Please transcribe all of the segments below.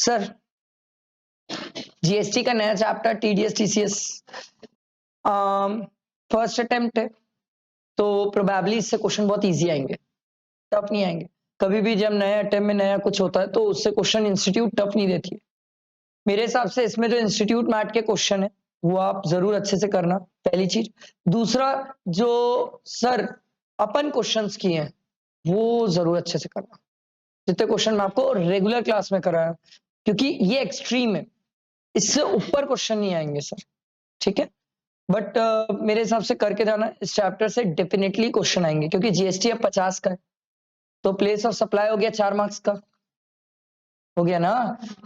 Sir GST का नया chapter TDS TCS first attempt है, तो प्रोबेबली इससे क्वेश्चन बहुत इजी आएंगे, टफ नहीं आएंगे। कभी भी जब नए अटेम्प्ट में नया कुछ होता है तो उससे क्वेश्चन इंस्टीट्यूट टफ नहीं देती है। मेरे हिसाब से इसमें जो इंस्टीट्यूट मैट के क्वेश्चन है वो आप जरूर अच्छे से करना, पहली चीज। दूसरा, जो सर अपन क्वेश्चंस किए हैं वो जरूर अच्छे से करना, जितने क्वेश्चन मैं आपको रेगुलर क्लास में कराया, क्योंकि ये एक्सट्रीम है, इससे ऊपर क्वेश्चन नहीं आएंगे सर, ठीक है। बट मेरे हिसाब से करके जाना, इस चैप्टर से डेफिनेटली क्वेश्चन आएंगे, क्योंकि जीएसटी अब 50 का है, तो प्लेस ऑफ सप्लाई हो गया 4 मार्क्स का, हो गया ना।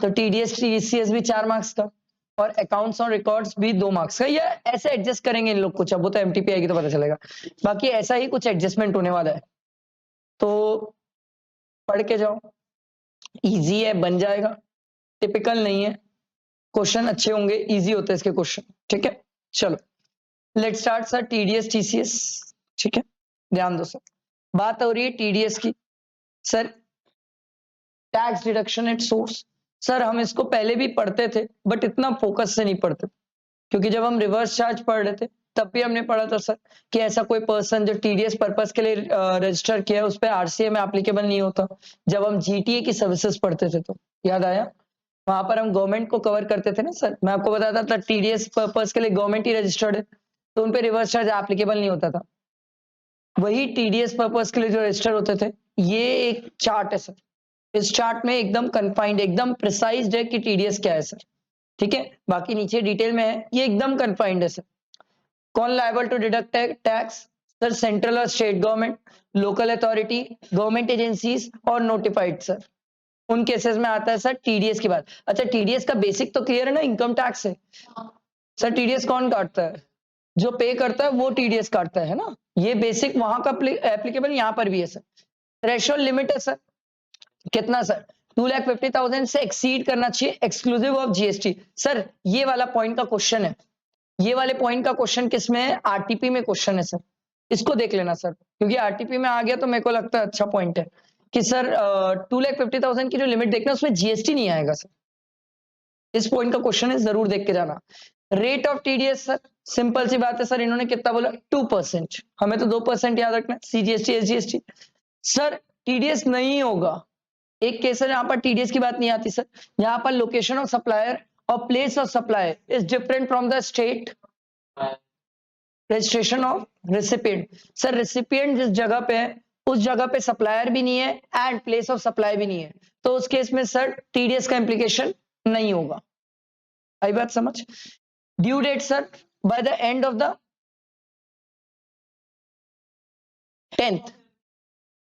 तो टीडीएस टीसीएस भी 4 मार्क्स का, और अकाउंट्स और रिकॉर्ड्स भी 2 मार्क्स का। या ऐसे एडजस्ट करेंगे इन लोग कुछ, अब वो तो एमटीपी आएगी तो पता चलेगा, बाकी ऐसा ही कुछ एडजस्टमेंट होने वाला है। तो पढ़ के जाओ, इजी है, बन जाएगा, टिपिकल नहीं है, क्वेश्चन अच्छे होंगे, इजी होते हैं इसके क्वेश्चन, ठीक है। चलो let's start sir TDS TCS, ठीक है। ध्यान दो सर, बात हो रही है टीडीएस की। Sir tax deduction at source, sir हम इसको पहले भी पढ़ते थे बट इतना फोकस से नहीं पढ़ते, क्योंकि जब हम रिवर्स चार्ज पढ़ रहे थे तब भी हमने पढ़ा था सर कि ऐसा कोई पर्सन जो टीडीएस पर्पस के लिए रजिस्टर किया है उस पर आरसीए में एप्लीकेबल नहीं होता। जब हम जीटीए की सर्विसेज पढ़ते थे तो याद आया, वहां पर हम गवर्नमेंट को कवर करते थे ना सर। मैं आपको बताता था टीडीएस पर्पस के लिए गवर्नमेंट ही रजिस्टर्ड है, तो उन पे रिवर्स चार्ज एप्लीकेबल नहीं होता था। वही टीडीएस पर्पस के लिए जो रजिस्टर होते थे, ये एक चार्ट है सर, इस चार्ट में एकदम कन्फाइंड, एकदम प्रिसाइज्ड है कि टीडीएस क्या है सर, ठीक है। बाकी नीचे डिटेल में है, ये एकदम कन्फाइंड है सर। कौन liable to deduct tax? Sir central और state government, local authority, government agencies और नोटिफाइड सर। उन केसेस में आता है सर टीडीएस की बात। अच्छा टीडीएस का बेसिक तो क्लियर है ना, इनकम टैक्स है सर। टीडीएस कौन काटता है? जो पे करता है वो टीडीएस काटता है ना, ये बेसिक वहां का एप्लीकेबल यहाँ पर भी है सर। थ्रेशोल्ड लिमिट है सर, कितना सर? 2,50,000 से एक्सीड करना चाहिए एक्सक्लूसिव ऑफ जीएसटी। सर ये वाला पॉइंट का क्वेश्चन है, ये वाले पॉइंट का क्वेश्चन किसमें है? आरटीपी में क्वेश्चन है सर, इसको देख लेना सर, क्योंकि आरटीपी में आ गया तो मेरे को लगता है अच्छा पॉइंट है कि सर 2,50,000 की जो लिमिट देखना उसमें जीएसटी नहीं आएगा सर। इस पॉइंट का क्वेश्चन है, जरूर देख के जाना। Rate of TDS sir, simple सी बात है सर, इन्होंने कितना बोला? 2%, हमें तो 2% याद रखना है, सीजीएसटी एसजीएसटी। सर टीडीएस नहीं होगा, एक केस है जहां पर टीडीएस की बात नहीं आती सर, जहां पर लोकेशन ऑफ सप्लायर और place of supply is different from the state registration of recipient. Sir recipient जिस जगह पे है उस जगह पे सप्लायर भी नहीं है एंड प्लेस ऑफ सप्लाई भी नहीं है, तो उस केस में सर टीडीएस का इंप्लीकेशन नहीं होगा। आई बात समझ? Due date sir by the end of the 10th,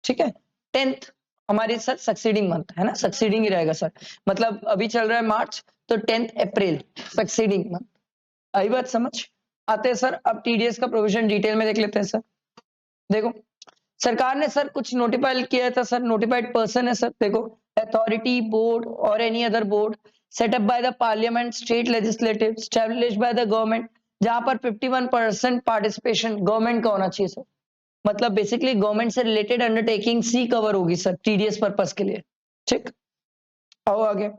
ठीक है। 10th हमारी सर सक्सीडिंग मंथ है ना, सक्सीडिंग ही रहेगा सर, मतलब अभी चल रहा है मार्च, तो 10th अप्रैल सक्सीडिंग मंथ। आई बात समझ? आते हैं सर अब टीडीएस का प्रोविजन डिटेल में देख लेते हैं सर। देखो सरकार ने सर कुछ नोटिफाई किया था सर, नोटिफाइड पर्सन है सर, देखो अथॉरिटी, बोर्ड और any other board set up by the parliament, state legislative, established by the government, जहां पर 51% पार्टिसिपेशन गवर्नमेंट का होना चाहिए सर। मतलब बेसिकली गवर्नमेंट से रिलेटेड अंडरटेकिंग सी कवर होगी सर टीडीएस पर्पस के लिए, ठीक। आओ आगे,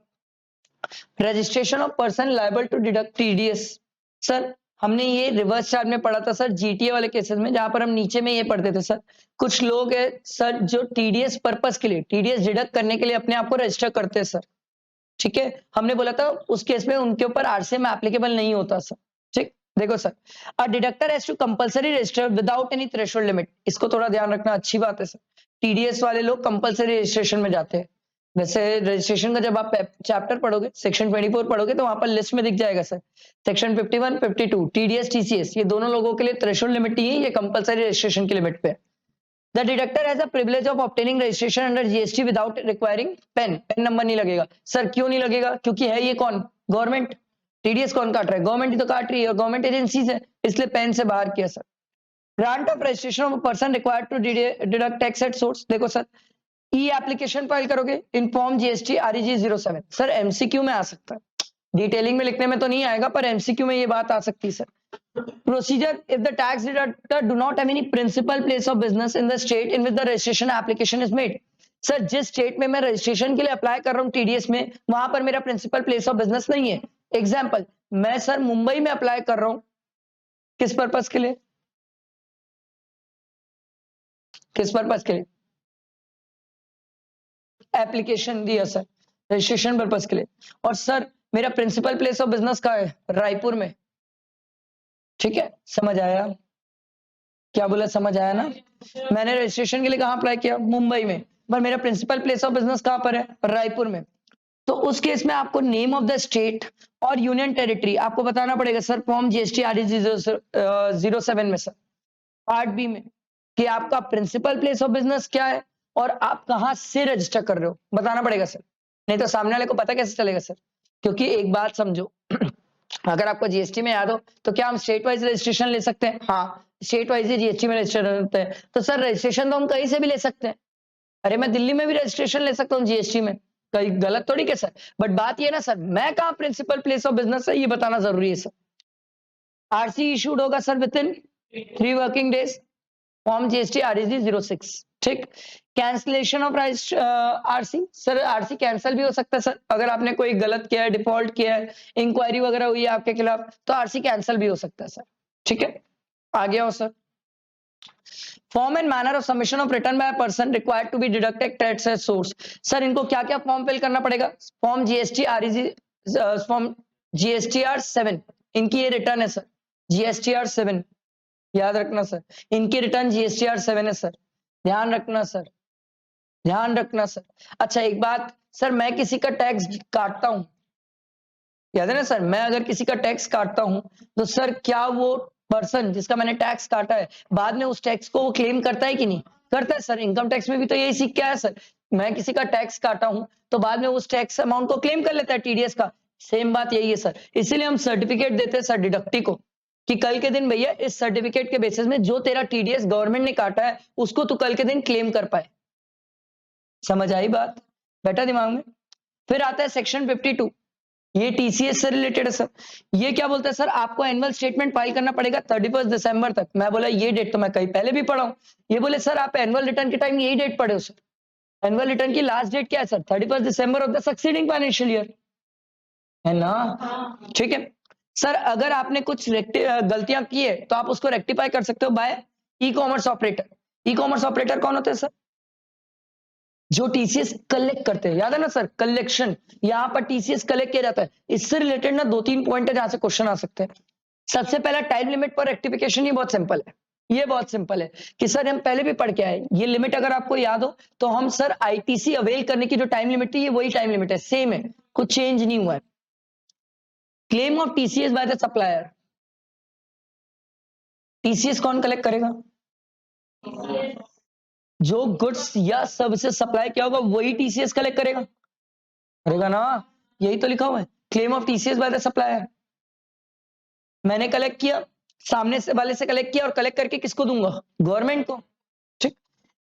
registration of person liable to deduct TDS. Sir हमने ये रिवर्स चार्ज में पढ़ा था सर, जीटीए वाले केसेस में, जहां पर हम नीचे में ये पढ़ते थे सर, कुछ लोग है सर जो टीडीएस पर्पस के लिए, टीडीएस डिडक्ट करने के लिए अपने आप को रजिस्टर करते हैं सर, ठीक है। हमने बोला था उस केस में उनके ऊपर आरसीए में एप्लीकेबल नहीं होता सर, ठीक। देखो sir, a deductor has to compulsory register without any threshold limit, इसको थोड़ा ध्यान रखना, अच्छी बात है सर। टीडीएस वाले लोग कंपलसरी रजिस्ट्रेशन में जाते हैं। वैसे रजिस्ट्रेशन का जब आप चैप्टर पढ़ोगे, सेक्शन 24 पढ़ोगे, तो वहां पर लिस्ट में दिख जाएगा सर, सेक्शन 51, 52 टीडीएस टीसीएस, ये दोनों लोगों के लिए थ्रेशोल्ड लिमिट नहीं है, ये कंपलसरी रजिस्ट्रेशन की लिमिट पे। The deductor has a privilege of obtaining registration under GST without requiring PAN number नहीं लगेगा सर। क्यों नहीं लगेगा? क्योंकि है ये कौन? गवर्नमेंट। टीडीएस कौन काट रहा है? गवर्नमेंट ही तो काट रही है, और गवर्नमेंट एजेंसीज है, इसलिए पेन से बाहर किया sir. Grant of registration of person required to deduct tax at source, देखो सर ई एप्लीकेशन फाइल करोगे in form GST REG 07, sir MCQ में आ सकता है, डिटेलिंग में लिखने में तो नहीं आएगा, पर एमसीक्यू में ये बात आ सकती है sir. Procedure: if the tax deductor do not have any principal place of business in the state in which the registration application is made, sir जिस स्टेट में मैं रजिस्ट्रेशन के लिए अप्लाई कर रहा हूँ टीडीएस में, वहां पर मेरा प्रिंसिपल प्लेस ऑफ बिजनेस नहीं है। एग्जाम्पल, मैं सर मुंबई में अप्लाई कर रहा हूं, किस पर्पस के लिए, किस पर्पस के लिए एप्लीकेशन दिया सर, रजिस्ट्रेशन पर्पस के लिए। और सर मेरा प्रिंसिपल प्लेस ऑफ बिजनेस कहाँ है, रायपुर में। ठीक है, समझ आया, क्या बोला, समझ आया ना। मैंने रजिस्ट्रेशन के लिए कहाँ अप्लाई किया, मुंबई में, पर मेरा प्रिंसिपल प्लेस ऑफ बिजनेस कहाँ पर है, रायपुर में। तो उस केस में आपको नेम ऑफ द स्टेट और यूनियन टेरिटरी आपको बताना पड़ेगा सर, फॉर्म जीएसटी आरईजी 07 में सर, पार्ट बी में, कि आपका प्रिंसिपल प्लेस ऑफ बिजनेस क्या है और आप कहां से रजिस्टर कर रहे हो, बताना पड़ेगा सर। नहीं तो सामने वाले को पता कैसे चलेगा सर, क्योंकि एक बात समझो अगर आपको जीएसटी में याद हो तो क्या हम स्टेट वाइज रजिस्ट्रेशन ले सकते हैं, हाँ स्टेट वाइज ही जीएसटी में रजिस्टर होते हैं। तो सर रजिस्ट्रेशन तो हम कहीं से भी ले सकते हैं, अरे मैं दिल्ली में भी रजिस्ट्रेशन ले सकता हूँ जीएसटी में, कहीं गलत थोड़ी के सर। बट बात ये ना सर, मैं कहाँ प्रिंसिपल प्लेस ऑफ बिजनेस है ये बताना जरूरी है सर। आरसी इशूड होगा sir with in 3 working days, form GST REG 06। ठीक, cancellation of RC, sir RC cancel भी हो सकता है सर, अगर आपने कोई गलत किया है, डिफॉल्ट किया है, इंक्वायरी वगैरह हुई है आपके खिलाफ, तो आरसी कैंसिल भी हो सकता है सर। ठीक है, आ गया हो sir. Form and manner of submission of return by person required to be deducted tax as source. Sir इनको क्या क्या फॉर्म फिल करना पड़ेगा, form GST REG, form GSTR 7, इनकी ये रिटर्न है सर, जीएसटीआर 7, याद रखना सर, इनकी रिटर्न जीएसटीआर 7 है सर, ध्यान रखना सर, ध्यान रखना सर। अच्छा एक बात सर, मैं किसी का टैक्स काटता हूं, याद है ना सर, मैं अगर किसी का टैक्स काटता हूं तो सर क्या वो पर्सन जिसका मैंने टैक्स काटा है बाद में उस टैक्स को वो क्लेम करता है कि नहीं, करता है सर। इनकम टैक्स में भी तो यही सीख के आया सर, मैं किसी का टैक्स काटा हूं तो बाद में उस टैक्स अमाउंट को क्लेम कर लेता है टीडीएस का, सेम बात यही है सर। इसीलिए हम सर्टिफिकेट देते हैं सर डिडक्टी को, कि कल के दिन भैया इस सर्टिफिकेट के बेसिस में जो तेरा टीडीएस गवर्नमेंट ने काटा है उसको तू कल के दिन क्लेम कर पाए। समझ आई बात, बैठा दिमाग में। फिर आता है सेक्शन 52, ये टीसीएस से रिलेटेड है सर। ये क्या बोलता है सर, आपको एनुअल स्टेटमेंट फाइल करना पड़ेगा 31 दिसंबर तक। मैं बोला ये डेट तो मैं कहीं पहले भी पढ़ा हूं, ये बोले सर आप एनुअल रिटर्न के टाइम यही डेट पढ़े हो सर, एनुअल रिटर्न की लास्ट डेट क्या है सर, 31 दिसंबर of the succeeding financial year, है ना। ठीक है सर, अगर आपने कुछ गलतियां की है तो आप उसको रेक्टिफाई कर सकते हो by e commerce operator. E commerce operator कौन होते हैं सर, जो टीसीएस कलेक्ट करते हैं, याद है ना सर, कलेक्शन, यहां पर टीसीएस कलेक्ट किया जाता है। इससे रिलेटेड ना 2-3 पॉइंट है जहां से क्वेश्चन आ सकते हैं। सबसे पहला टाइम लिमिट पर रेक्टिफिकेशन, ये बहुत सिंपल है, ये बहुत सिंपल है कि सर हम पहले भी पढ़ के आए, ये लिमिट अगर आपको याद हो तो हम सर आईटीसी अवेल करने की जो टाइम लिमिट थी ये वही टाइम लिमिट है, सेम है, कुछ चेंज नहीं हुआ है। Claim of TCS bye the supplier, TCS कौन कलेक्ट करेगा, जो गुड्स या सर्विसेज सप्लाई किया होगा वही टीसीएस कलेक्ट करेगा, करेगा ना, यही तो लिखा हुआ है, claim of TCS bye the supplier. मैंने कलेक्ट किया, सामने से वाले से कलेक्ट किया और कलेक्ट करके किसको दूंगा, गवर्नमेंट को। ठीक,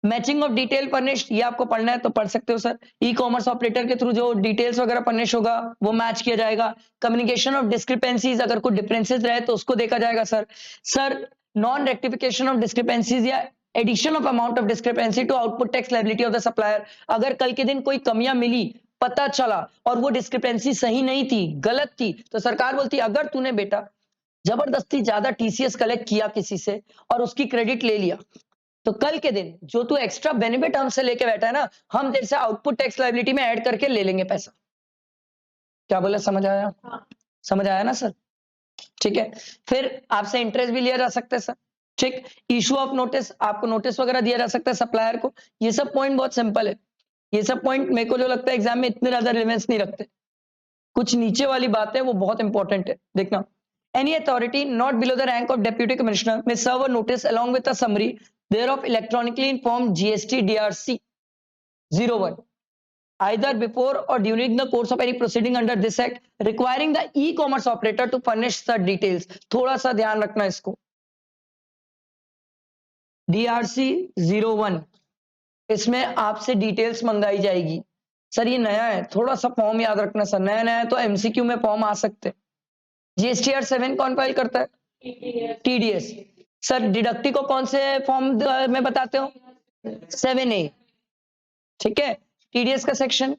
मैचिंग ऑफ डिटेल फर्निश्ड, ये आपको पढ़ना है तो पढ़ सकते हो सर। ई कॉमर्स ऑपरेटर के थ्रू जो डिटेल्स वगैरह फर्निश होगा वो मैच किया जाएगा। कम्युनिकेशन ऑफ डिस्क्रिपेंसीज, अगर कोई डिफरेंसेस रहे तो उसको देखा जाएगा सर। Sir non rectification of discrepancies या addition of amount of discrepancy to output tax liability of the supplier, अगर कल के दिन कोई कमियां मिली, पता चला और वो डिस्क्रिपेंसी सही नहीं थी, गलत थी, तो सरकार बोलती अगर तूने बेटा जबरदस्ती ज्यादा टीसीएस कलेक्ट किया किसी से और उसकी क्रेडिट ले लिया, तो कल के दिन जो तू एक्स्ट्रा बेनिफिट हमसे लेके बैठा है ना, हम तेरे से आउटपुट टैक्स लायबिलिटी में ऐड करके ले लेंगे पैसा। क्या बोला, समझ आया, समझ आया ना सर। ठीक है, फिर आपसे इंटरेस्ट भी लिया जा सकता है सर। ठीक, इशू ऑफ नोटिस, आपको नोटिस वगैरह दिया जा सकता है सप्लायर को। ये सब पॉइंट बहुत सिंपल है, ये सब पॉइंट मेरे को जो लगता है एग्जाम में इतने ज्यादा रिलेवेंस नहीं रखते, कुछ नीचे वाली बात है वो बहुत इंपॉर्टेंट है, देखना। Any authority not below the rank of deputy commissioner may serve a notice along with a summary thereof electronically in form GST DRC 01 either before or during the course of any proceeding under this act requiring the e-commerce operator to furnish the details। थोड़ा सा ध्यान रखना इसको, DRC 01, इसमें आपसे details मंगाई जाएगी। Sir ये नया है, थोड़ा सा फॉर्म याद रखना सर, नया नया है तो एमसीक्यू में फॉर्म आ सकते हैं। जीएसटीआर 7 कौन फाइल करता है, टीडीएस। सर डिडक्टी को कौन से फॉर्म में बताते हो, 7A। ठीक है। टीडीएस का सेक्शन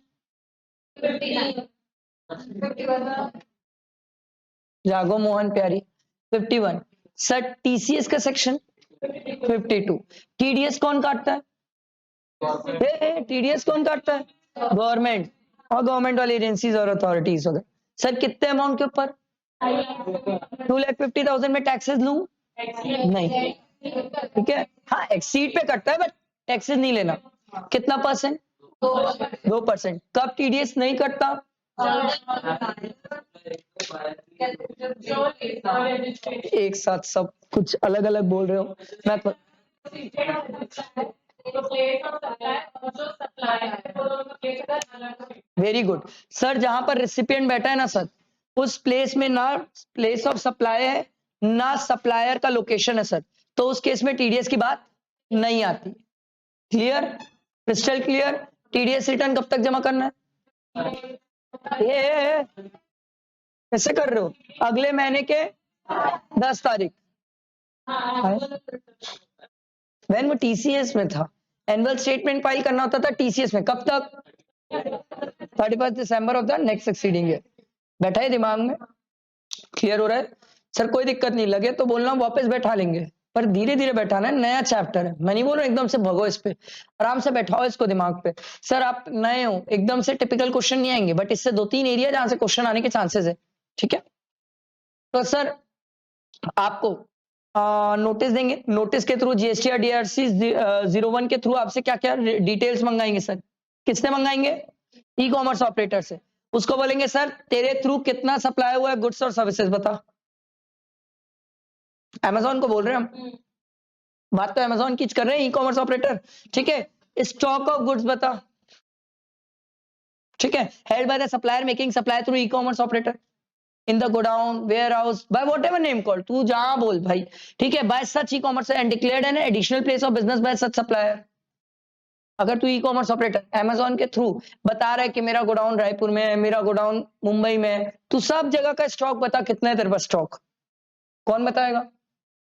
जागो मोहन प्यारी 51। सर टीसीएस का सेक्शन 52। टीडीएस कौन काटता है? टीडीएस कौन काटता है? गवर्नमेंट और गवर्नमेंट वाली एजेंसीज और अथॉरिटीज वगैरह। सर कितने अमाउंट के ऊपर? 2,50,000 में टैक्सेस लूं? नहीं, ठीक है। हाँ एक्सीड पे कटता है बट टैक्सेस नहीं लेना। कितना परसेंट? 2%। कब टीडीएस नहीं कटता? एक साथ सब कुछ अलग अलग बोल रहे हो। मैं वेरी गुड सर। जहां पर रेसिपिएंट बैठा है ना सर, उस प्लेस में ना प्लेस ऑफ सप्लाई है ना सप्लायर का लोकेशन है सर, तो उस केस में टीडीएस की बात नहीं आती। Clear? Crystal clear? TDS return कब तक जमा करना है? ये कैसे कर रहे हो? अगले महीने के 10 तारीख। वैन वो टीसीएस में था, एनुअल स्टेटमेंट फाइल करना होता था टीसीएस में। कब तक? 31 दिसंबर of the next succeeding year. बैठा है दिमाग में? क्लियर हो रहा है? सर कोई दिक्कत नहीं, लगे तो बोलना वापस बैठा लेंगे, पर धीरे धीरे बैठाना है। नया चैप्टर है, मैं नहीं बोल रहा एकदम से भगो इस पे, आराम से बैठाओ इसको दिमाग पे। सर आप नए हो, एकदम से टिपिकल क्वेश्चन नहीं आएंगे, बट इससे 2-3 एरिया जहां से क्वेश्चन आने के चांसेस है। ठीक है, तो सर आपको नोटिस देंगे, नोटिस के थ्रू जीएसटी और डीआरसी 01 के थ्रू आपसे क्या क्या डिटेल्स मंगाएंगे सर? किससे मंगाएंगे? ई कॉमर्स ऑपरेटर से। उसको बोलेंगे सर तेरे थ्रू कितना सप्लाई हुआ है गुड्स और सर्विसेज बता। अमेजोन को बोल रहे हैं हम, बात तो अमेजोन की कर रहे हैं, ई कॉमर्स ऑपरेटर। ठीक है, स्टॉक ऑफ गुड्स बता। ठीक है, held by the supplier making supply through e commerce operator in the godown warehouse by whatever name call, तू जहां बोल भाई। ठीक है, by such e commerce and declared an additional place of business by such supplier. अगर तू e commerce operator Amazon के through बता रहा है कि मेरा गोडाउन रायपुर में है, मेरा गोडाउन मुंबई में है, तू सब जगह का स्टॉक बता, कितना है तेरे पास स्टॉक? कौन बताएगा?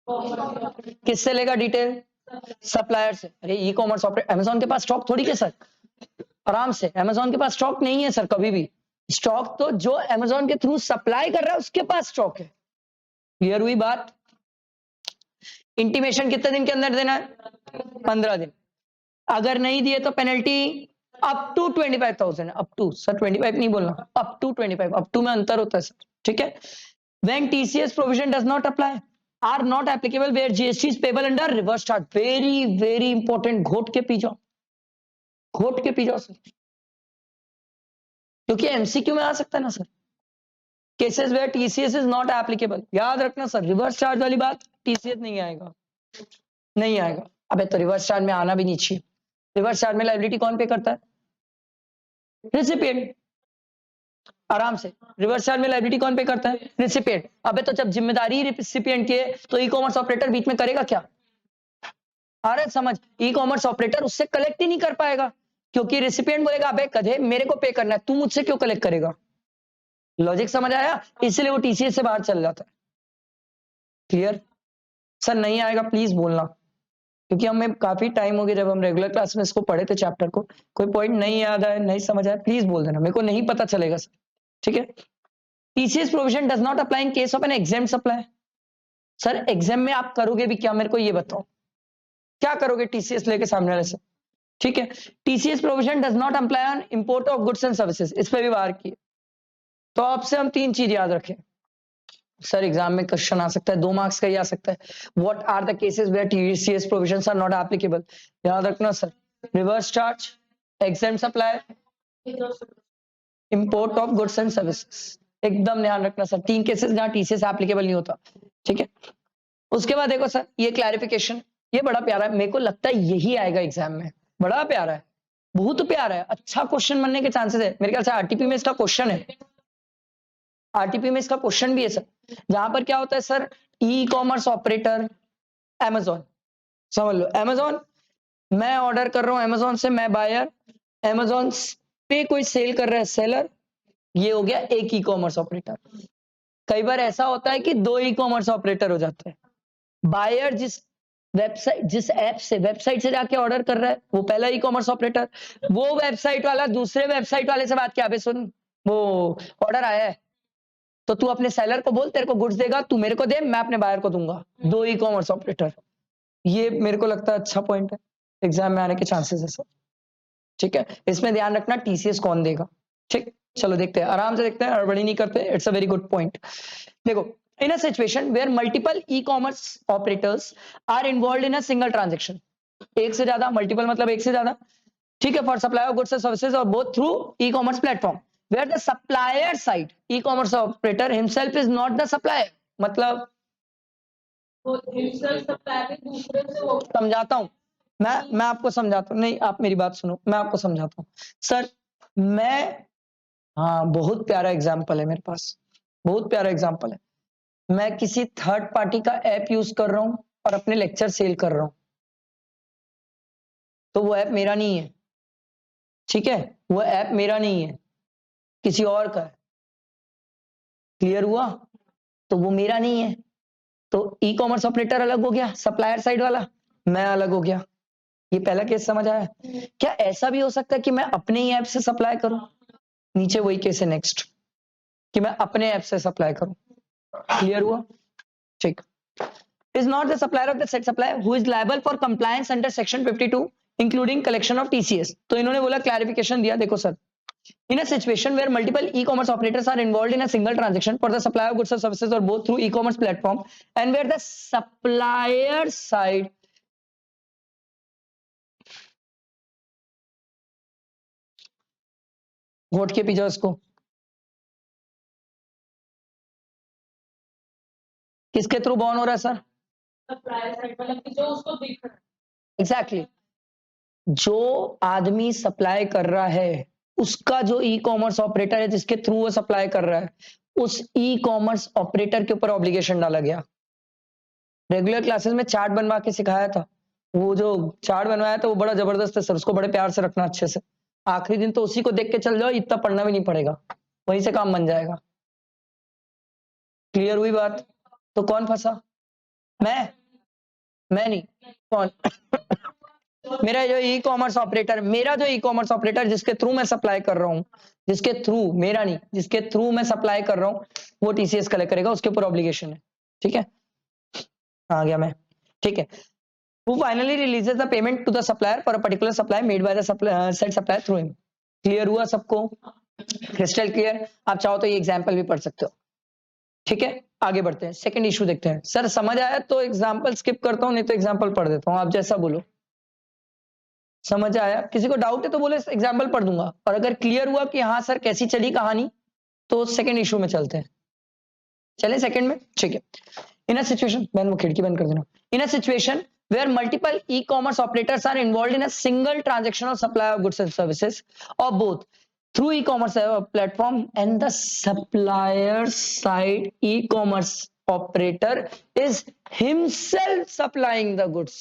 किससे लेगा डिटेल? सप्लायर से। अरे ई कॉमर्स ऑपरेटर, अमेजोन के पास स्टॉक थोड़ी है सर, आराम से। अमेजोन के पास स्टॉक नहीं है सर कभी भी। स्टॉक तो जो अमेजोन के थ्रू सप्लाई कर रहा है उसके पास स्टॉक है। क्लियर हुई बात? इंटीमेशन कितने दिन के अंदर देना है? 15 दिन। अगर नहीं दिए तो penalty up to 25,000। Up to sir 25 नहीं बोलना, अप टू 25। अप टू में अंतर होता है सर। ठीक है, when TCS provision does not apply are not applicable where GST is payable under reverse charge। very important, घोट के पी जाओ, घोट के पी जाओ सर, क्योंकि एमसीक्यू में आ सकता है ना sir. Cases where TCS is not applicable, याद रखना सर। रिवर्स चार्ज वाली बात, टीसीएस नहीं आएगा, नहीं आएगा। अबे तो रिवर्स चार्ज में आना भी नहीं चाहिए। रिवर्स चार्ज में लायबिलिटी कौन पे करता है? रिसिपिएंट। आराम से। रिवर्स चार्ज में लायबिलिटी कौन पे करता है? रिसिपिएंट। अबे तो जब जिम्मेदारी रिसिपिएंट की है तो ई कॉमर्स ऑपरेटर बीच में करेगा क्या? अरे समझ, ई कॉमर्स ऑपरेटर उससे कलेक्ट ही नहीं कर पाएगा, क्योंकि रिसिपिएंट बोलेगा अबे कदे मेरे को पे करना है, तू मुझसे क्यों कलेक्ट करेगा? लॉजिक समझ आया? इसलिए वो टीसीएस से बाहर चल जाता है। क्लियर? सर नहीं आएगा प्लीज बोलना, क्योंकि हमें काफी टाइम हो गया जब हम रेगुलर क्लास में इसको पढ़े थे चैप्टर को। कोई पॉइंट नहीं याद आया, नहीं समझ आया, प्लीज बोल देना, मेरे को नहीं पता चलेगा सर। ठीक है, TCS provision does not apply in case of an exempt supply. Sir exam में आप करोगे भी क्या, मेरे को ये बताओ, क्या करोगे टीसीएस लेके सामने वाले से? ठीक है, TCS provision does not apply on import of goods and services. इस पे भी वार किए, तो आपसे हम 3 चीज याद रखें सर। एग्जाम में क्वेश्चन आ सकता है, 2 मार्क्स का ही आ सकता है। What are the cases where TCS provisions are not applicable? याद रखना sir, reverse charge, exam supply, import of goods and services. एकदम ध्यान रखना सर, 3 केसेस जहां टीसीएस एप्लीकेबल नहीं होता। ठीक है, उसके बाद देखो सर, ये क्लैरिफिकेशन, ये बड़ा प्यारा है, मेरे को लगता है यही आएगा एग्जाम में। बड़ा प्यारा है, बहुत प्यारा है, अच्छा क्वेश्चन बनने के चांसेस है। मेरे ख्याल से आरटीपी में इसका क्वेश्चन है, आरटीपी में इसका क्वेश्चन भी है सर। जहां पर क्या होता है sir, e commerce operator Amazon, समझ लो अमेजोन, मैं ऑर्डर कर रहा हूं अमेजोन से, मैं बायर, अमेजोन पे कोई सेल कर रहा है सेलर, ये हो गया एक ई कॉमर्स ऑपरेटर। कई बार ऐसा होता है कि 2 ई कॉमर्स ऑपरेटर हो जाते हैं। बायर जिस वेबसाइट, जिस ऐप से वेबसाइट से जाके ऑर्डर कर रहा है वो पहला ई कॉमर्स ऑपरेटर, वो वेबसाइट वाला दूसरे वेबसाइट वाले से बात किया, अबे सुन वो ऑर्डर आया है तो तू अपने सेलर को बोल तेरे को गुड्स देगा, तू मेरे को दे, मैं अपने बायर को दूंगा। दो ई कॉमर्स ऑपरेटर, ये मेरे को लगता है अच्छा पॉइंट है, एग्जाम में आने के चांसेस है सर। ठीक है, इसमें ध्यान रखना टीसीएस कौन देगा। ठीक, चलो देखते हैं, आराम से देखते हैं, हड़बड़ी नहीं करते। It's a very good point. देखो, in a situation where multiple e-commerce operators are involved in a single transaction, एक से ज्यादा, मल्टीपल मतलब एक से ज्यादा, ठीक है, for supply of goods and services और both through e-commerce platform, where the supplier side e-commerce operator himself is not the supplier, मतलब समझाता हूं मैं आपको समझाता हूं, नहीं आप मेरी बात सुनो, मैं आपको समझाता हूं सर। मैं, हाँ बहुत प्यारा एग्जाम्पल है मेरे पास, बहुत प्यारा एग्जाम्पल है। मैं किसी थर्ड पार्टी का ऐप यूज कर रहा हूं और अपने लेक्चर सेल कर रहा हूं, तो वो ऐप मेरा नहीं है, ठीक है, वो ऐप मेरा नहीं है, किसी और का है। क्लियर हुआ? तो वो मेरा नहीं है, तो ई कॉमर्स ऑपरेटर अलग हो गया, सप्लायर साइड वाला मैं अलग हो गया। ये पहला केस समझ आया? क्या ऐसा भी हो सकता है कि मैं अपने ही ऐप से सप्लाई करूं? नीचे वही केस है नेक्स्ट, कि मैं अपने ऐप से सप्लाई करूं। क्लियर हुआ? ठीक। is not the supplier of the said supplier who is liable for compliance under section 52 including collection of TCS। तो इन्होंने बोला क्लैरिफिकेशन दिया, देखो sir, in a situation where multiple e-commerce operators are involved in a single transaction for the supply of goods or services or both through e-commerce platform and where the supplier side घोट के पीछे उसको, किसके through born हो रहा है sir? Supplier side वाला, जो उसको दिख रहा है। एग्जैक्टली, जो आदमी सप्लाई कर रहा है उसका जो ई कॉमर्स ऑपरेटर है जिसके थ्रू वो सप्लाई कर रहा है, उस ई कॉमर्स ऑपरेटर के ऊपर ऑब्लिगेशन डाला गया। रेगुलर क्लासेस में चार्ट बनवा के सिखाया था, वो जो चार्ट बनवाया था वो बड़ा जबरदस्त है सर, उसको बड़े प्यार से रखना अच्छे से, आखिरी दिन तो उसी को देख के चल जाओ, इतना पढ़ना भी नहीं पड़ेगा, वहीं से काम बन जाएगा। क्लियर हुई बात? तो कौन फंसा? मैं नहीं, कौन? मेरा जो ई कॉमर्स ऑपरेटर, जिसके थ्रू मैं सप्लाई कर रहा हूँ, जिसके थ्रू, मेरा नहीं, जिसके थ्रू मैं सप्लाई कर रहा हूँ, वो टीसीएस कलेक्ट करेगा, उसके ऊपर ऑब्लिगेशन है। ठीक है, आ गया मैं। ठीक है, who finally releases the payment to the supplier for a particular supply made by the said supplier through him। Clear हुआ सबको? Crystal clear? आप चाहो तो ये एग्जाम्पल भी पढ़ सकते हो। ठीक है, आगे बढ़ते हैं, सेकंड इशू देखते हैं। सर समझ आया तो एग्जाम्पल स्किप करता हूं, नहीं तो एग्जाम्पल पढ़ देता हूं, आप जैसा बोलो। समझ आया? किसी को डाउट है तो बोले, एग्जाम्पल पढ़ दूंगा, और अगर क्लियर हुआ कि हाँ सर कैसी चली कहानी, तो सेकंड इशू में चलते हैं। चले सेकंड में, ठीक है। इन अ सिचुएशन, मैं वो खिड़की बंद कर देना। In a situation where multiple e-commerce operators are involved in a single transaction of supply of goods and services or both through e-commerce platform and the supplier side e-commerce operator is himself supplying the goods।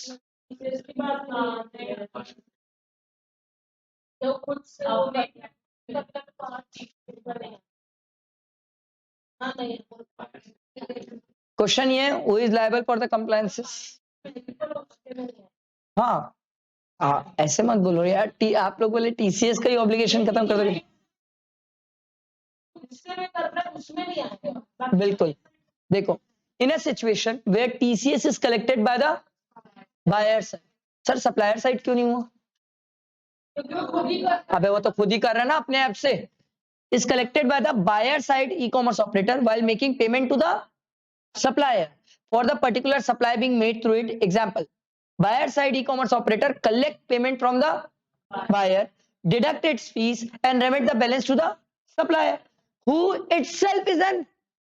Question ये, who is liable for the compliances? हाँ, ऐसे मत बोलो यार, आप लोग बोले TCS का ही ऑब्लिगेशन खत्म कर दोगे। बिल्कुल, देखो, in a situation where TCS is collected by the buyer side. Sir supplier side क्यों नहीं हुआ? अबे वो तो खुद ही कर रहा है ना अपने ऐप से। Is collected by the buyer side e commerce operator while making payment to the supplier for the particular supply being made through it। Example, buyer side e-commerce operator collect payment from the buyer, deduct its fees and remit the balance to the supplier who itself is an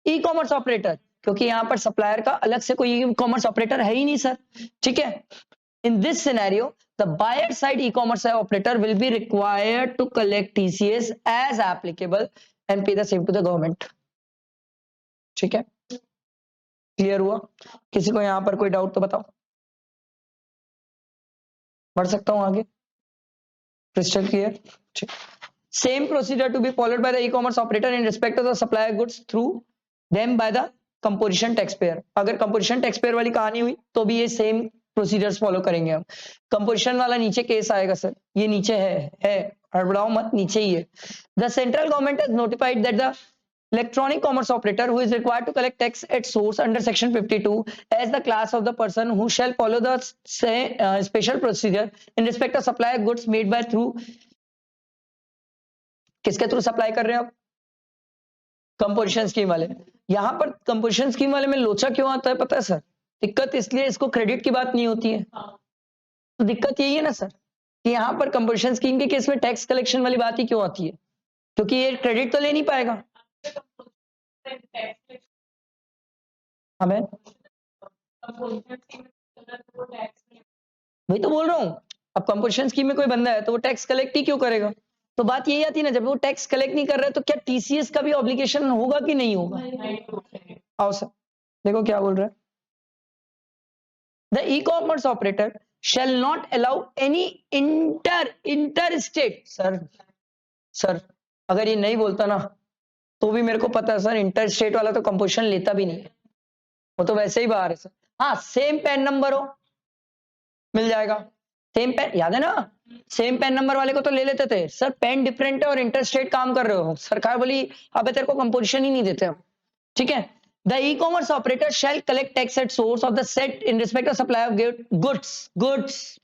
e-commerce operator। क्योंकि यहाँ पर supplier का अलग से कोई e-commerce operator है ही नहीं sir. ठीक है, in this scenario the buyer side e-commerce operator will be required to collect TCS as applicable and pay the same to the government। ठीक है, क्लियर हुआ? किसी को यहां पर कोई डाउट तो बताओ, बढ़ सकता हूं आगे? Crystal clear? Same procedure to be followed by the e commerce operator in respect of the supply goods through them by the composition tax payer. अगर कंपोजिशन टैक्स पेयर वाली कहानी हुई तो भी ये सेम प्रोसीजर्स फॉलो करेंगे हम। Composition वाला नीचे केस आएगा सर, ये नीचे है, हड़बड़ाओ मत, नीचे ही है। The central government has notified that the electronic commerce operator who is required to collect tax at source under section 52 as the class of the person who shall follow the special procedure in respect of supply of goods made by through, किसके through supply कर रहे हैं आप? Composition scheme वाले। यहां पर composition scheme वाले में लोचा क्यों आता है पता है सर? दिक्कत इसलिए इसको क्रेडिट की बात नहीं होती है, तो दिक्कत यही है ना सर कि यहां पर कंपोजिशन स्कीम के केस में टैक्स कलेक्शन वाली बात ही क्यों आती है? क्योंकि ये क्रेडिट तो ले नहीं पाएगा। हमें वही तो बोल रहा हूं, अब कंपोजिशन स्कीम में कोई बंदा है तो वो टैक्स कलेक्ट ही क्यों करेगा? तो बात यही आती है ना, जब वो टैक्स कलेक्ट नहीं कर रहा है तो क्या टीसीएस का भी ऑब्लिगेशन होगा कि नहीं होगा? आओ सर देखो क्या बोल रहा है। The e commerce operator shall not allow any interstate, sir अगर ये नहीं बोलता ना तो भी मेरे को पता है सर, इंटर स्टेट वाला तो कंपोजिशन लेता भी नहीं है, वो तो वैसे ही बाहर है सर। हाँ सेम पेन नंबर हो मिल जाएगा, सेम पेन याद है ना, सेम पेन नंबर वाले को तो ले लेते थे सर, पेन डिफरेंट है और इंटर स्टेट काम कर रहे हो, सरकार बोली अबे तेरे को कंपोजिशन ही नहीं देते हम, ठीक है। The e commerce operator shall collect tax at source of the set in respect of supply of goods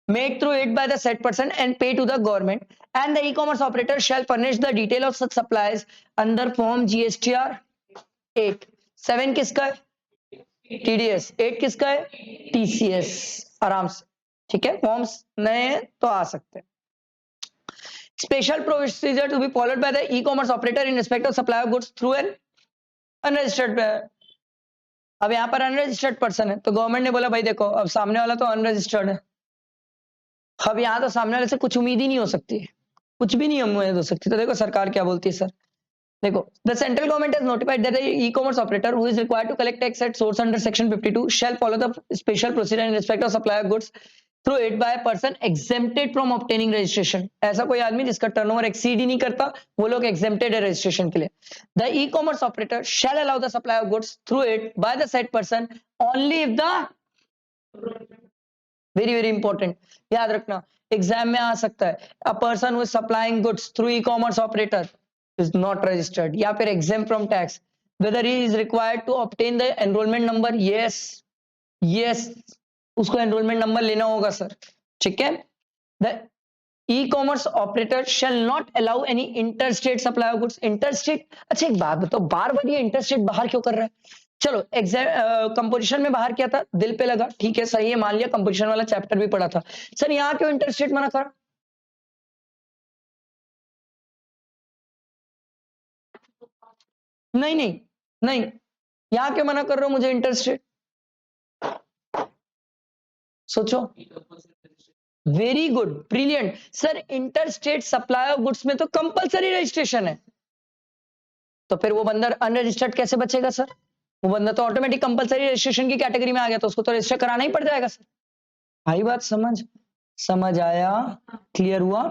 made through it by the said person and pay to the government, and the e-commerce operator shall furnish the detail of such supplies under form GSTR 8। 7 किसका है? TDS। 8 किसका है? TCS। आराम से, ठीक है, forms नए हैं तो आ सकते हैं। Special procedure to be followed by the e-commerce operator in respect of supply of goods through an unregistered। अब यहाँ पर अनरजिस्टर्ड पर्सन है तो गवर्नमेंट ने बोला भाई देखो अब सामने वाला तो अनरजिस्टर्ड है, अब यहाँ तो सामने वाले से कुछ उम्मीद ही नहीं हो सकती, कुछ भी नहीं उम्मीद हो सकती। तो देखो सरकार क्या बोलती है सर, देखो the central government has notified that e commerce operator who is required to collect tax at source under section 52 shall follow the special procedure in respect of supply of goods through it by a person exempted from obtaining registration. ऐसा कोई आदमी जिसका turnover exceed ही नहीं करता, वो लोग exempted है registration के लिए। The e commerce operator shall allow the supply of goods through it by the said person only if the, very very important याद रखना, एग्जाम में आ सकता है, a person who is supplying goods through e commerce operator is not registered या फिर exempt from tax, whether he is required to obtain the enrollment number, yes उसको enrollment number लेना होगा सर, ठीक है। the e-commerce operator shall not allow any interstate supply of goods। interstate, अच्छा एक बात बताओ, बार बार ये interstate बाहर क्यों कर रहा है? चलो एग्जाम कंपोजिशन में बाहर किया था, दिल पे लगा, ठीक है सही है, मान लिया कंपोजिशन वाला चैप्टर भी पढ़ा था, सर यहाँ क्यों इंटरस्टेट मना करा? नहीं नहीं नहीं, यहां क्यों मना कर रहे हो मुझे इंटरस्टेट? सोचो, very good, brilliant sir, interstate supply of goods में तो कंपलसरी रजिस्ट्रेशन है, तो फिर वो बंदा अनरजिस्टर्ड कैसे बचेगा सर? वो बंदा तो ऑटोमेटिक कंपलसरी रजिस्ट्रेशन की कैटेगरी में आ गया, तो उसको तो रजिस्टर कराना ही पड़ जाएगा सर। आई बात समझ आया, क्लियर हुआ?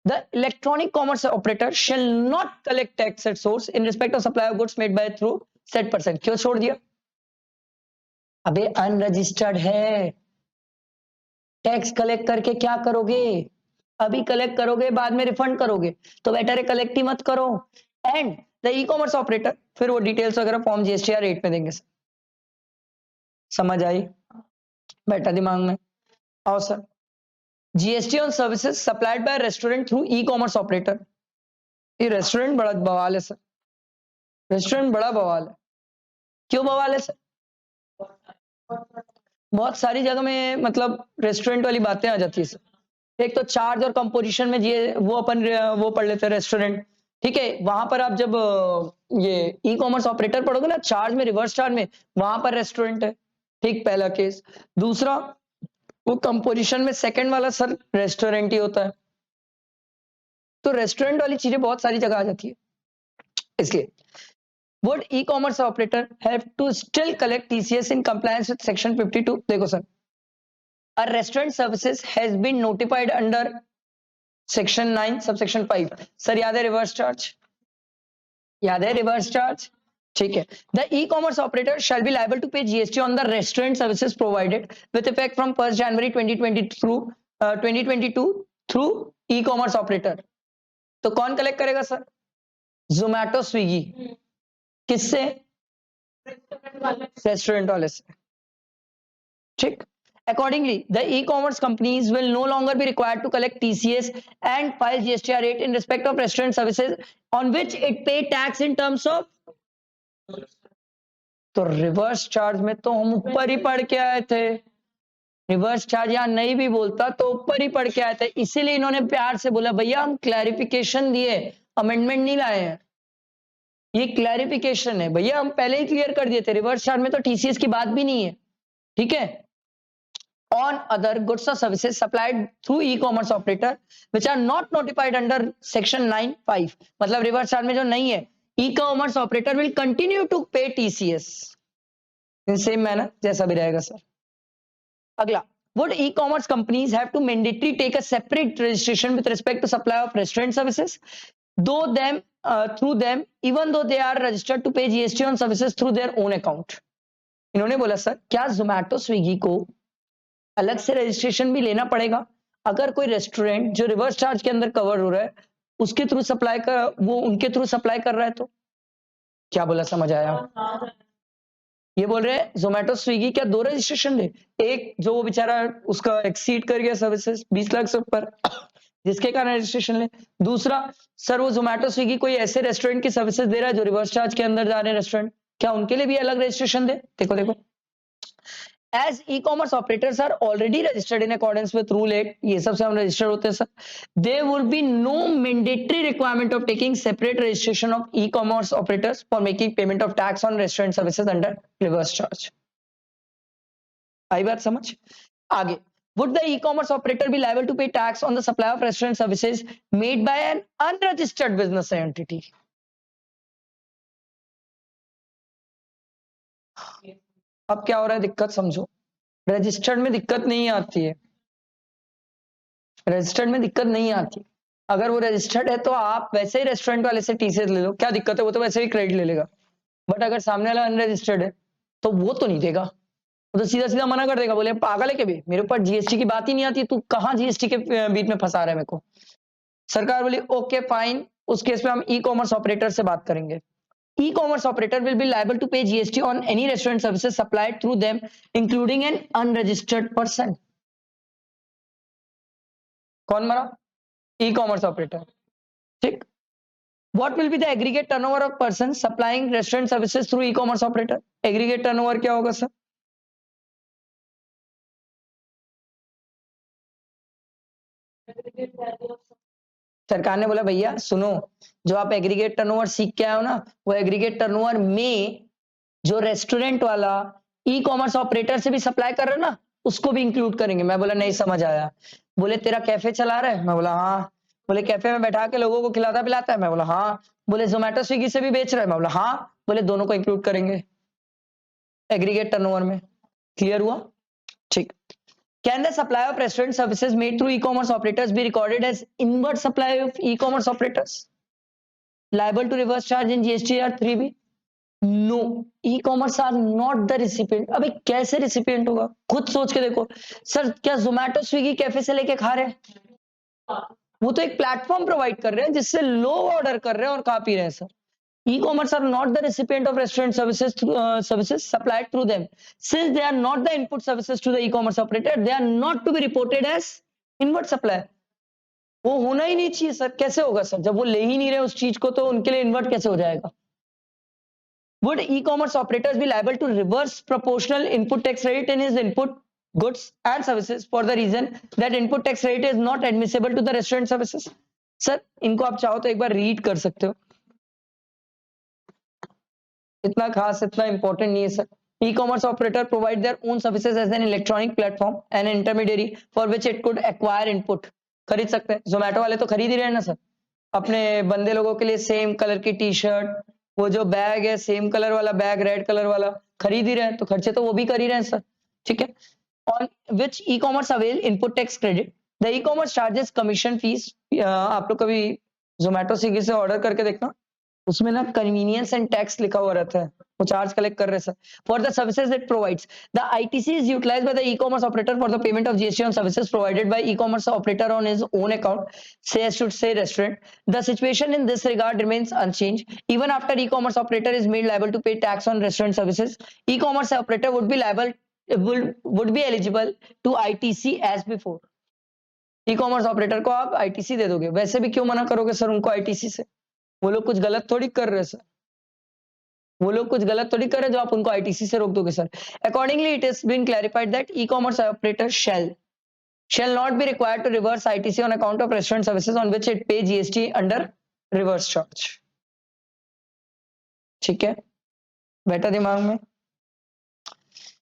The electronic commerce operator shall not collect tax at source in respect of supply of goods made by through said person। क्यों छोड़ दिया? अबे अनरजिस्टर्ड है, टैक्स कलेक्ट करके क्या करोगे? अभी कलेक्ट करोगे बाद में रिफंड करोगे, तो बेटर है कलेक्ट ही मत करो। And the e commerce operator, फिर वो डिटेल्स वगैरह फॉर्म जीएसटीआर 8 में देंगे। समझ आई? बैठा दिमाग में? आओ sir, GST on services supplied by restaurant through e commerce operator. ये रेस्टोरेंट बड़ा बवाल है सर, रेस्टोरेंट बड़ा बवाल है। क्यों बवाल है सर? बहुत सारी जगह में मतलब रेस्टोरेंट वाली बातें आ जाती है सर। एक तो चार्ज और कंपोजिशन में ये वो अपन वो पढ़ लेते हैं रेस्टोरेंट, ठीक है, वहां पर आप जब ये ई कॉमर्स ऑपरेटर पढ़ोगे ना, चार्ज में रिवर्स चार्ज में वहां पर रेस्टोरेंट है, ठीक, पहला केस। दूसरा वो कंपोजिशन में सेकंड वाला सर रेस्टोरेंट ही होता है, तो रेस्टोरेंट वाली चीजें बहुत सारी जगह आ जाती है। इसलिए would e-commerce operator have to still collect TCS in compliance with section 52? देखो sir, a restaurant services has been notified under section 9 subsection 5। Sir याद है रिवर्स चार्ज? याद है रिवर्स चार्ज? ठीक है, the e commerce operator shall be liable to pay GST on the restaurant services provided with effect from 1 January 2022 through e commerce operator. तो कौन collect करेगा सर? जोमैटो, स्विगी। किससे? रेस्टोरेंट वाले से। ठीक। Accordingly, the e-commerce companies will no longer be required to collect TCS and file GSTR rate in respect of restaurant services on which it pay tax in terms of। तो reverse charge में तो हम ऊपर ही पढ़ के आए थे, reverse charge यहाँ नहीं भी बोलता तो ऊपर ही पढ़ के आए थे, इसीलिए इन्होंने प्यार से बोला भैया हम क्लैरिफिकेशन दिए, अमेंडमेंट नहीं लाए हैं, ये क्लैरिफिकेशन है भैया, हम पहले ही क्लियर कर दिए थे, रिवर्स चार्ज में तो टीसीएस की बात भी नहीं है। ठीक है, on other goods or services supplied through e-commerce operator which are not notified under section 9(5), मतलब रिवर्स चार्ज में जो नहीं है, e-commerce operator will continue to pay TCS in same manner जैसा भी रहेगा सर। अगला, would e-commerce companies have to mandatory take a separate registration with respect to supply of restaurant services though them through them even though they are registered to pay GST on services through their own account। इन्होंने बोला sir क्या Zomato Swiggy को अलग से registration भी लेना पड़ेगा अगर कोई रेस्टोरेंट जो रिवर्स चार्ज के अंदर कवर हो रहा है उसके थ्रू सप्लाई कर, वो उनके थ्रू सप्लाई कर रहा है? तो क्या बोला, समझ आया? ये बोल रहे हैं जोमेटो स्विगी क्या दो रजिस्ट्रेशन ले, एक जो वो बेचारा उसका एक्सीड कर गया सर्विसेज 20 लाख से ऊपर जिसके कारण रजिस्ट्रेशन ले, दूसरा सर वो जोमेटो स्विगी कोई ऐसे रेस्टोरेंट की सर्विसेज दे रहा है जो रिवर्स चार्ज के अंदर जा रहे हैं रेस्टोरेंट, क्या उनके लिए भी अलग रजिस्ट्रेशन दे? देखो देखो, as e-commerce operators are already registered in accordance with rule 8, ये सब से हम रजिस्टर होते हैं sir, there would be no mandatory requirement of taking separate registration of e-commerce operators for making payment of tax on restaurant services under reverse charge। आई बात समझ? आगे, would the e-commerce operator be liable to pay tax on the supply of restaurant services made by an unregistered business entity? अब क्या हो रहा है, दिक्कत समझो, रजिस्टर्ड में दिक्कत नहीं आती है, रजिस्टर्ड में दिक्कत नहीं आती, अगर वो रजिस्टर्ड है तो आप वैसे ही रेस्टोरेंट वाले से टीसीएस ले लो, क्या दिक्कत है, वो तो वैसे ही क्रेडिट ले लेगा, बट अगर सामने वाला अनरजिस्टर्ड है तो वो तो नहीं देगा, वो तो सीधा सीधा मना कर देगा, बोले पागल है क्या भी, मेरे ऊपर जीएसटी की बात ही नहीं आती, तू कहाँ जीएसटी के बीच में फंसा रहा है मेरे को। सरकार बोली ओके फाइन, उस केस में हम ई कॉमर्स ऑपरेटर से बात करेंगे। E-commerce operator will be liable to pay GST on any restaurant services supplied through them, including an unregistered person। कौन मरा? E-commerce operator। ठीक। What will be the aggregate turnover of persons supplying restaurant services through e-commerce operator? Aggregate turnover क्या होगा sir? सरकार ने बोला भैया सुनो, जो आप एग्रीगेट टर्नओवर सीख के आए हो ना, वो एग्रीगेट टर्नओवर में जो रेस्टोरेंट वाला ई कॉमर्स ऑपरेटर से भी सप्लाई कर रहा है ना, उसको भी इंक्लूड करेंगे। मैं बोला नहीं समझ आया। बोले तेरा कैफे चला रहा है? मैं बोला हाँ। बोले कैफे में बैठा के लोगों को खिलाता पिलाता है? मैं बोला हाँ। बोले जोमेटो स्विगी से भी बेच रहा है? मैं बोला हाँ। बोले दोनों को इंक्लूड करेंगे एग्रीगेट टर्नओवर में। क्लियर हुआ? ठीक। Can the supply of restaurant services made through e-commerce operators be recorded as inward supply of e-commerce operators liable to reverse charge in GST or 3B? No, e-commerce are not the recipient। अबे कैसे recipient होगा? खुद सोच के देखो sir, क्या Zomato Swiggy cafe से लेके खा रहे हैं? वो तो एक प्लेटफॉर्म प्रोवाइड कर रहे हैं जिससे लोग ऑर्डर कर रहे हैं और खा पी रहे हैं sir. E-commerce are not the recipient of restaurant services supplied through them. Since they are not the input services to the e-commerce operator, they are not to be reported as inward supply। वो होना ही नहीं चाहिए sir. कैसे होगा sir? जब वो ले ही नहीं रहे उस चीज को तो उनके लिए इन्वर्ट कैसे हो जाएगा? Would e-commerce operators be liable to reverse proportional input tax rate in his input goods and services for the reason that input tax rate is not admissible to the restaurant services? Sir इनको आप चाहो तो एक बार read कर सकते हो, इतना खास इतना इंपॉर्टेंट नहीं है सर। E commerce operator provide their own services as an electronic platform and intermediary for which it could acquire input. खरीद सकते हैं, जोमेटो वाले तो खरीद ही रहे हैं ना सर, अपने बंदे लोगों के लिए सेम कलर की टी शर्ट, वो जो बैग है सेम कलर वाला बैग, रेड कलर वाला खरीद ही रहे हैं, तो खर्चे तो वो भी कर ही रहे हैं सर। ठीक है। On which e commerce avail input tax credit the e commerce charges commission fees. आप लोग कभी जोमेटो स्विगी से ऑर्डर करके देखना, उसमें ना कन्वीनियंस एंड टैक्स लिखा हुआ रहता है, वो चार्ज कलेक्ट कर रहे sir. For the services it provides, the ITC is utilised by the e commerce operator for the payment of GST on services provided by e commerce operator on his own account, say should say restaurant. The situation in this regard remains unchanged even after e-commerce operator is made liable to pay tax on restaurant services. E-commerce operator would be liable, would be eligible to ITC as before. E commerce operator को आप ITC दे दोगे, वैसे भी क्यों मना करोगे sir उनको ITC से? वो लोग कुछ गलत थोड़ी कर रहे सर, वो लोग कुछ गलत थोड़ी कर रहे जो आप उनको आईटीसी से रोक दोगे sir. Accordingly it is been clarified that e commerce operator shall not be required to reverse ITC on account of restaurant services on which it pay GST under reverse charge. ठीक है, बैठा दिमाग में।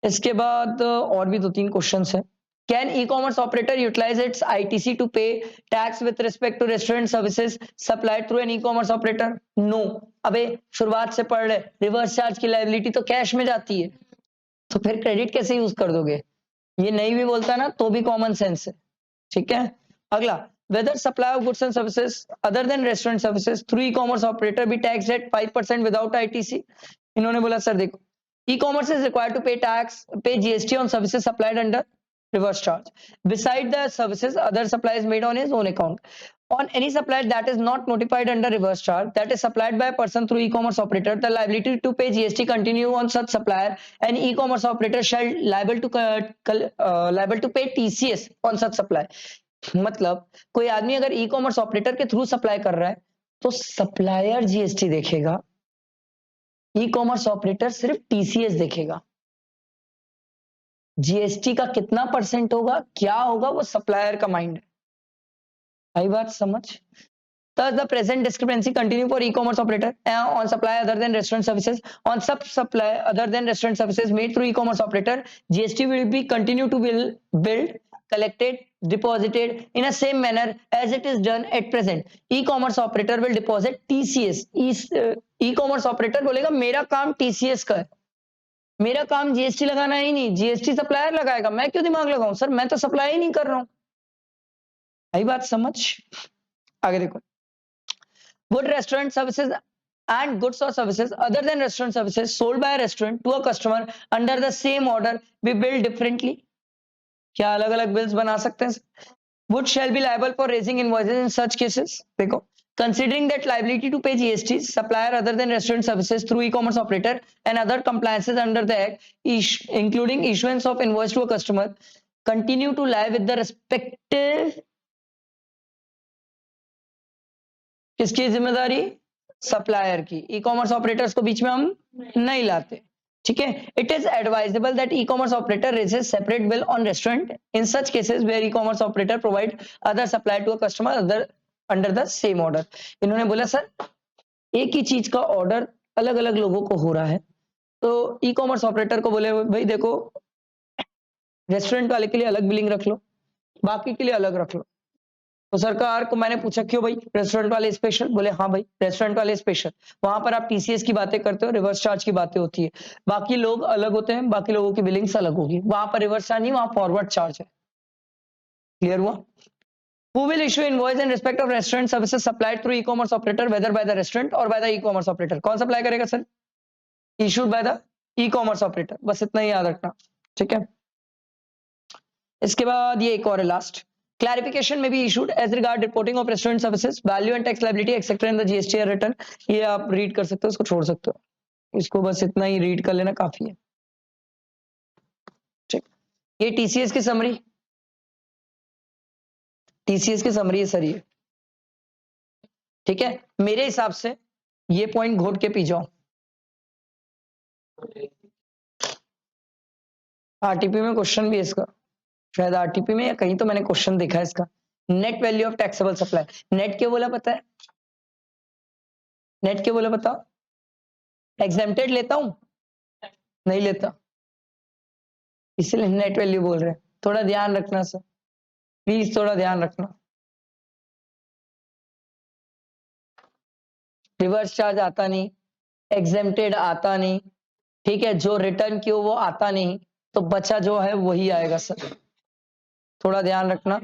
इसके बाद और भी 2-3 क्वेश्चंस हैं। Can e-commerce operator utilize its ITC to pay tax with respect to restaurant services supplied through an e-commerce operator? No. अबे शुरुआत से पढ़ ले, रिवर्स चार्ज की लायबिलिटी तो कैश में जाती है, तो फिर क्रेडिट कैसे यूज कर दोगे? ये नहीं भी बोलता ना तो भी कॉमन सेंस है। ठीक है, अगला, whether supply of goods and services other than restaurant services through e-commerce operator be taxed at 5% without ITC? इन्होंने बोला सर देखो, e-commerce is required to pay GST on services supplied under reverse charge. Beside the services, other supply is made on his own account. On any supply that is not notified under reverse charge, that is supplied by a person through e-commerce operator, the liability to pay GST continue on such supplier, and e-commerce operator shall liable to pay TCS on such supply. मतलब कोई आदमी अगर e-commerce operator के through supply कर रहा है तो supplier GST देखेगा, ई-कॉमर्स ऑपरेटर सिर्फ टीसीएस देखेगा। जीएसटी का कितना परसेंट होगा, क्या होगा, वो सप्लायर का माइंड है। आई बात समझ? Thus, the present discrepancy continue for e-commerce operator on supply other than restaurant services. On sub supply other than restaurant services made through e-commerce operator, GST will be continue to billed, collected, deposited in a same manner as it is done at present. E-commerce operator will deposit TCS. E-commerce operator बोलेगा मेरा काम TCS का है, मेरा काम GST लगाना ही नहीं, GST supplier लगाएगा, मैं क्यों दिमाग लगाऊं सर, मैं तो सप्लाई ही नहीं कर रहा हूं। आई बात समझ? आगे देखो, good restaurant services and goods or services other than restaurant services sold by a restaurant to a customer under the same order be billed differently. क्या अलग अलग बिल्स बना सकते हैं? Would shall be liable for raising invoices in such cases. देखो, considering that liability to pay GST, supplier other than restaurant services through e-commerce operator and other compliances under the act, including issuance of invoice to a customer, continue to lie with the respective किसकी जिम्मेदारी? Supplier की। E commerce operators को बीच में हम नहीं लाते। ठीक है, it is advisable that e commerce operator raises separate bill on restaurant in such cases where e commerce operator provide other supply to a customer other under the same order. इन्होंने बोला sir एक ही चीज का order अलग अलग लोगों को हो रहा है, तो ई कॉमर्स ऑपरेटर को बोले भाई देखो रेस्टोरेंट वाले के लिए अलग बिलिंग रख लो, बाकी के लिए अलग रख लो। तो सरकार को मैंने पूछा क्यों भाई, रेस्टोरेंट वाले स्पेशल? बोले हाँ भाई रेस्टोरेंट वाले स्पेशल, वहां पर आप टीसीएस की बातें करते हो, रिवर्स चार्ज की बातें होती है, बाकी लोग अलग होते हैं, बाकी लोगों की बिलिंग्स अलग होगी, वहां पर रिवर्स चार्ज नहीं, वहां फॉरवर्ड चार्ज है। क्लियर हुआ? Who will issue invoice in respect of restaurant services supplied through e-commerce operator whether by the restaurant or by the e-commerce operator? कौन सप्लाई करेगा sir? Issued by the e-commerce operator। बस इतना ही याद रखना, ठीक है। इसके बाद ये एक और है last, clarification may be issued as regard reporting of restaurant services, value and tax liability etc in the GST return। ये आप रीड कर सकते हो, इसको छोड़ सकते हो, इसको बस इतना ही रीड कर लेना काफी है। ठीक, ये टीसीएस की समरी, टीसीएस की समरी है सर ये। ठीक है, मेरे हिसाब से ये पॉइंट घोट के पी जाओ। आरटीपी में क्वेश्चन भी है इसका, शायद आरटीपी में या कहीं तो मैंने क्वेश्चन देखा है इसका। Net value of taxable supply, net क्या बोला पता है? नेट क्या बोला बताओ? एग्जेम्प्टेड लेता हूं? नहीं लेता, इसलिए नेट वैल्यू बोल रहे हैं। थोड़ा ध्यान रखना सर, प्लीज थोड़ा ध्यान रखना। रिवर्स चार्ज आता नहीं, एग्जेम्प्टेड आता नहीं, ठीक है, जो रिटर्न किया वो आता नहीं, तो बचा जो है वही आएगा सर, थोड़ा ध्यान रखना।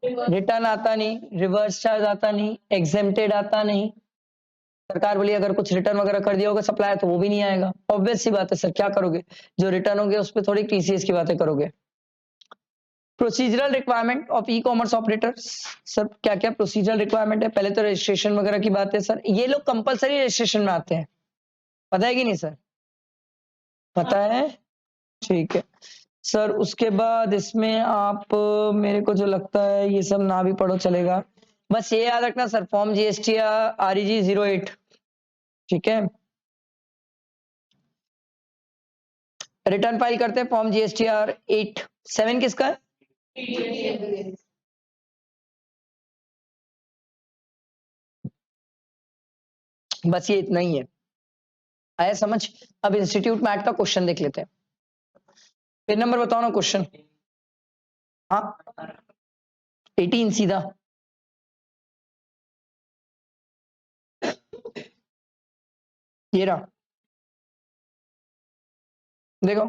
रिटर्न आता नहीं, रिवर्स चार्ज आता नहीं, एग्जेम्प्टेड आता नहीं। सरकार बोली अगर कुछ रिटर्न वगैरह कर दिया होगा सप्लायर तो वो भी नहीं आएगा। ऑब्वियस सी बात है सर, क्या करोगे? जो रिटर्न होंगे उस पर थोड़ी टीसीएस की बातें करोगे। Procedural requirement of e commerce operators, sir क्या क्या प्रोसीजरल रिक्वायरमेंट है? पहले तो रजिस्ट्रेशन वगैरह की बात है सर, ये लोग कंपलसरी रजिस्ट्रेशन में आते हैं, पता है कि नहीं सर? पता है, ठीक है सर। उसके बाद इसमें आप मेरे को जो लगता है ये सब ना भी पढ़ो चलेगा, बस ये याद रखना सर, फॉर्म जीएसटी REG 08, ठीक है। रिटर्न फाइल करते हैं फॉर्म GSTR 87 किसका है? बस ये इतना ही है, आया समझ? अब इंस्टीट्यूट मैट का क्वेश्चन देख लेते हैं। फिर नंबर बताओ ना क्वेश्चन। हाँ 18 सीधा। ये रहा, देखो।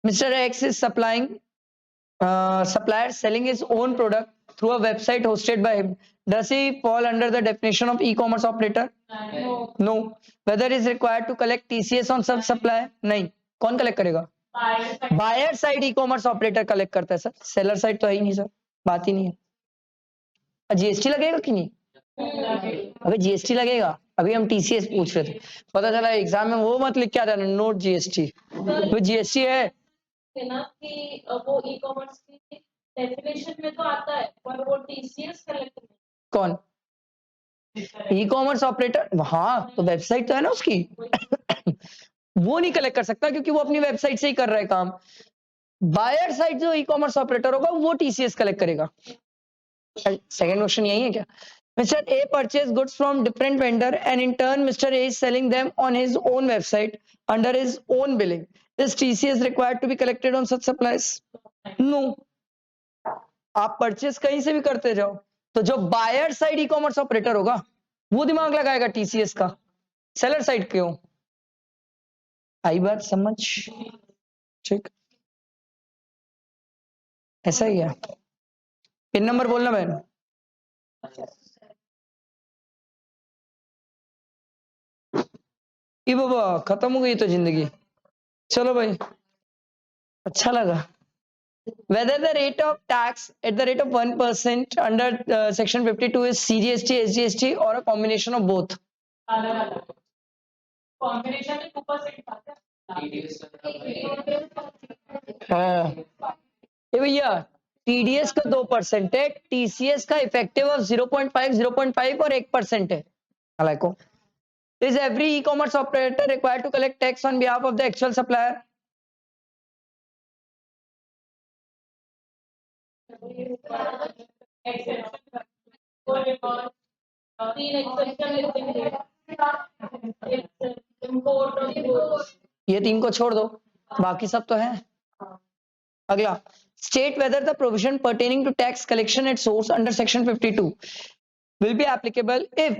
Mr. X is supplying supplier selling his own product through a website hosted by him. Does he fall under the definition of e-commerce operator? No. Whether is required to collect TCS on such supply? नहीं। कौन collect करेगा? Buyer side e commerce operator collect करता है sir, seller side तो है ही नहीं sir, बात ही नहीं है। जीएसटी लगेगा कि नहीं? अबे जीएसटी लगेगा, अभी हम टीसीएस पूछ रहे थे, पता चला एग्जाम में वो मत लिख के आ जाना नोट जीएसटी, तो जीएसटी है ना कि वो ई कॉमर्स की डेफिनेशन में तो आता है पर वो टीसीएस कलेक्ट नहीं। कौन? ई कॉमर्स ऑपरेटर, हाँ तो वेबसाइट तो है ना उसकी वो नहीं कलेक्ट कर सकता क्योंकि वो अपनी वेबसाइट से ही कर रहा है काम। बायर साइड जो ई कॉमर्स ऑपरेटर होगा वो टीसीएस कलेक्ट करेगा। सेकंड क्वेश्चन यही है क्या? Mr. A purchased goods from different vendor and in turn Mr. A is selling them on his own website under his own billing. Is TCS required to be collected on such supplies? No. आप purchase कहीं से भी करते जाओ, तो जो buyer side e commerce operator होगा वो दिमाग लगाएगा टीसीएस का, सेलर साइड क्यों? आई बात समझ? ठीक, ऐसा ही है। पिन नंबर बोलना बहन। ये बाबा खत्म हो गई तो जिंदगी, चलो भाई अच्छा लगा। Whether the rate of tax at the rate of 1% under section 52 is CGST, SGST or a combination of both? Combination में 2% आता हाँ ये भैया टीडीएस का 2% है, टीसीएस का इफेक्टिव ऑफ 0.5 और 1% है। हालांकि is every e-commerce operator required to collect tax on behalf of the actual supplier? ये तीन को छोड़ दो, बाकी सब तो है। अगला, state whether the provision pertaining to tax collection at source under section 52 will be applicable if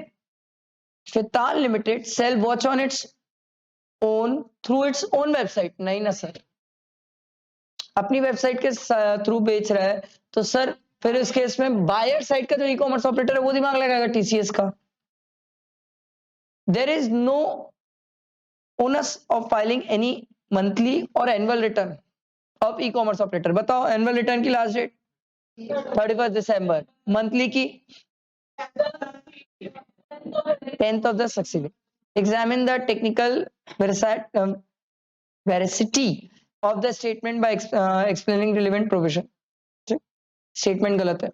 Fital Limited sell watch on its own through its own website। नहीं ना सर, अपनी वेबसाइट के थ्रू बेच रहा है तो सर फिर इस केस में बायर साइड का जो ई कॉमर्स ऑपरेटर है वो दिमाग लगाएगा टीसीएस का। There is no onus of filing any monthly और annual return of e commerce operator. बताओ एनुअल रिटर्न की लास्ट डेट 31 दिसंबर, मंथली की 10th of the succeeding। Examine the technical veracity of the statement by explaining relevant provision। Statement गलत है।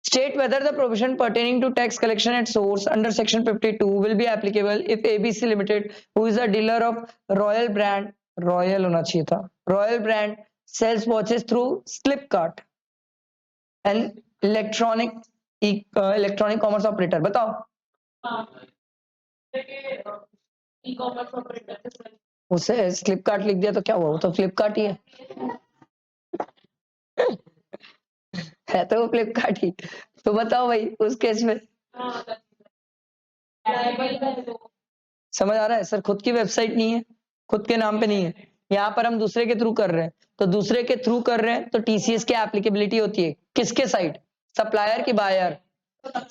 State whether the provision pertaining to tax collection at source under section 52 will be applicable if ABC Limited, who is a dealer of Royal brand, Royal होना चाहिए था, Royal brand, sells watches through Flipkart, an electronic commerce operator। बताओ e-commerce operator उसे फ्लिपकार्ट लिख दिया तो क्या हुआ, वो तो फ्लिपकार्ट ही है तो वो फ्लिपकार्ट ही। तो बताओ भाई उस केस में समझ आ रहा है सर? खुद की वेबसाइट नहीं है, खुद के नाम पे नहीं है, यहाँ पर हम दूसरे के थ्रू कर रहे हैं, तो दूसरे के थ्रू कर रहे हैं तो टीसीएस की एप्लीकेबिलिटी होती है किसके साइड, सप्लायर की buyer,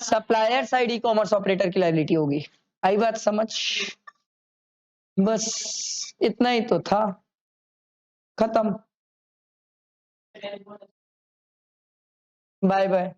supplier side e commerce operator की लायबिलिटी होगी। आई बात समझ? बस इतना ही तो था, खत्म। Bye bye.